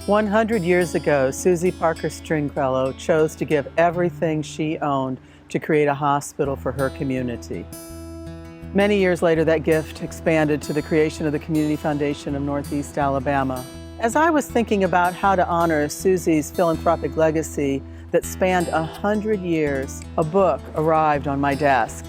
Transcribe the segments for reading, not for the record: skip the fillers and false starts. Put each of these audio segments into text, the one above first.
100 years ago, Susie Parker Stringfellow chose to give everything she owned to create a hospital for her community. Many years later, that gift expanded to the creation of the Community Foundation of Northeast Alabama. As I was thinking about how to honor Susie's philanthropic legacy that spanned 100 years, a book arrived on my desk.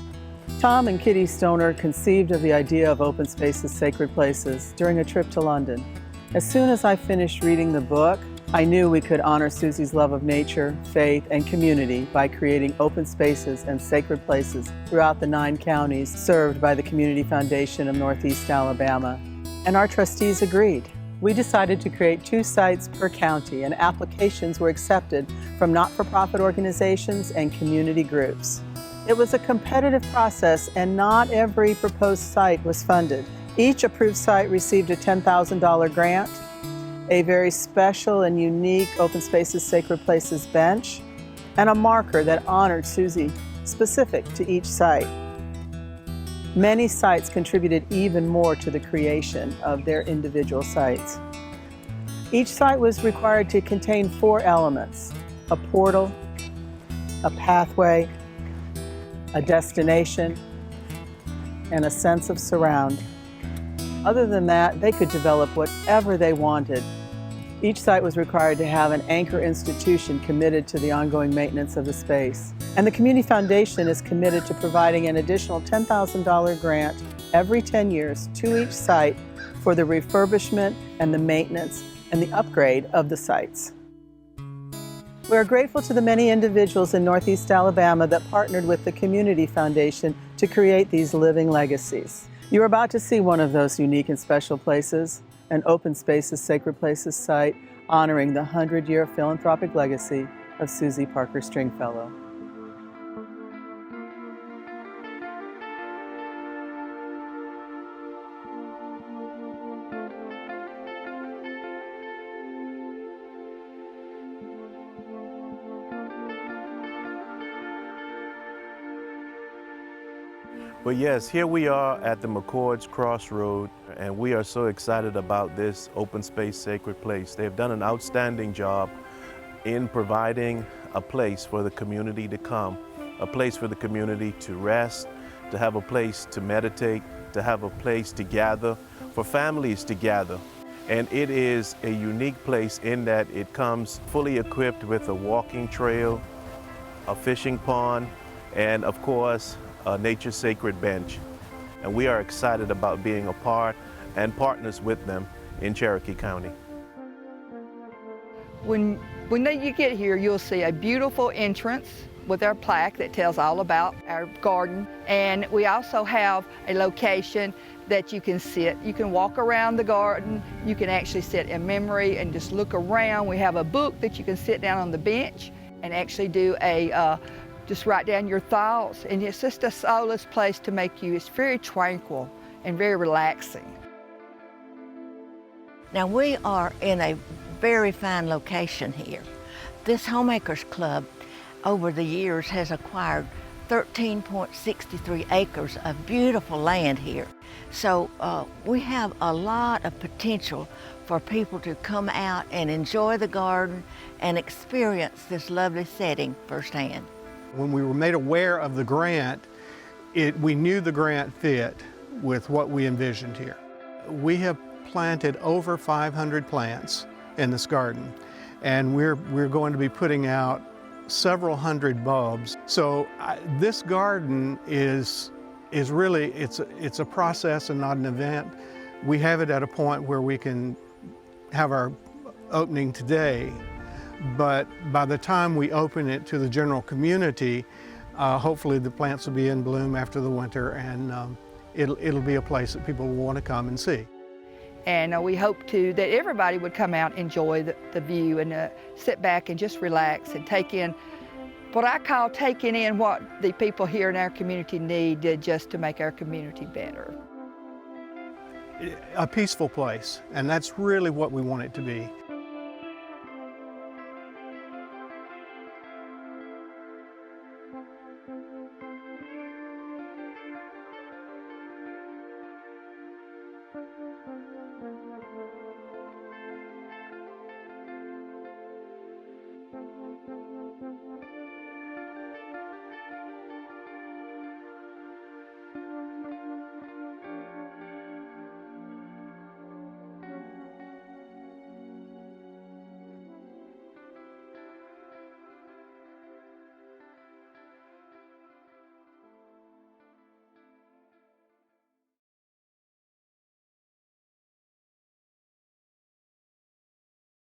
Tom and Kitty Stoner conceived of the idea of open spaces, sacred places during a trip to London. As soon as I finished reading the book, I knew we could honor Susie's love of nature, faith, and community by creating open spaces and sacred places throughout the 9 counties served by the Community Foundation of Northeast Alabama. And our trustees agreed. We decided to create 2 sites per county, and applications were accepted from not-for-profit organizations and community groups. It was a competitive process, and not every proposed site was funded. Each approved site received a $10,000 grant, a very special and unique Open Spaces Sacred Places bench, and a marker that honored Susie specific to each site. Many sites contributed even more to the creation of their individual sites. Each site was required to contain 4 elements: a portal, a pathway, a destination, and a sense of surround. Other than that, they could develop whatever they wanted. Each site was required to have an anchor institution committed to the ongoing maintenance of the space. And the Community Foundation is committed to providing an additional $10,000 grant every 10 years to each site for the refurbishment and the maintenance and the upgrade of the sites. We are grateful to the many individuals in Northeast Alabama that partnered with the Community Foundation to create these living legacies. You're about to see one of those unique and special places, an Open Spaces Sacred Places site honoring the 100-year philanthropic legacy of Susie Parker Stringfellow. Well, yes, here we are at the McCord's Crossroads, and we are so excited about this open space sacred place. They have done an outstanding job in providing a place for the community to come, a place for the community to rest, to have a place to meditate, to have a place to gather, for families to gather. And it is a unique place in that it comes fully equipped with a walking trail, a fishing pond, and of course, a nature sacred bench. And we are excited about being a part and partners with them in Cherokee County. When you get here, you'll see a beautiful entrance with our plaque that tells all about our garden. And we also have a location that you can sit. You can walk around the garden. You can actually sit in memory and just look around. We have a book that you can sit down on the bench and actually do just write down your thoughts, and it's just a solace place to make you. It's very tranquil and very relaxing. Now we are in a very fine location here. This Homemakers Club over the years has acquired 13.63 acres of beautiful land here. So we have a lot of potential for people to come out and enjoy the garden and experience this lovely setting firsthand. When we were made aware of the grant, we knew the grant fit with what we envisioned here. We have planted over 500 plants in this garden, and we're going to be putting out several hundred bulbs. So this garden is really, it's a process and not an event. We have it at a point where we can have our opening today, but by the time we open it to the general community, hopefully the plants will be in bloom after the winter, and it'll be a place that people will want to come and see. And we hope that everybody would come out and enjoy the view and sit back and just relax and take in what I call taking in what the people here in our community need just to make our community better. A peaceful place, and that's really what we want it to be.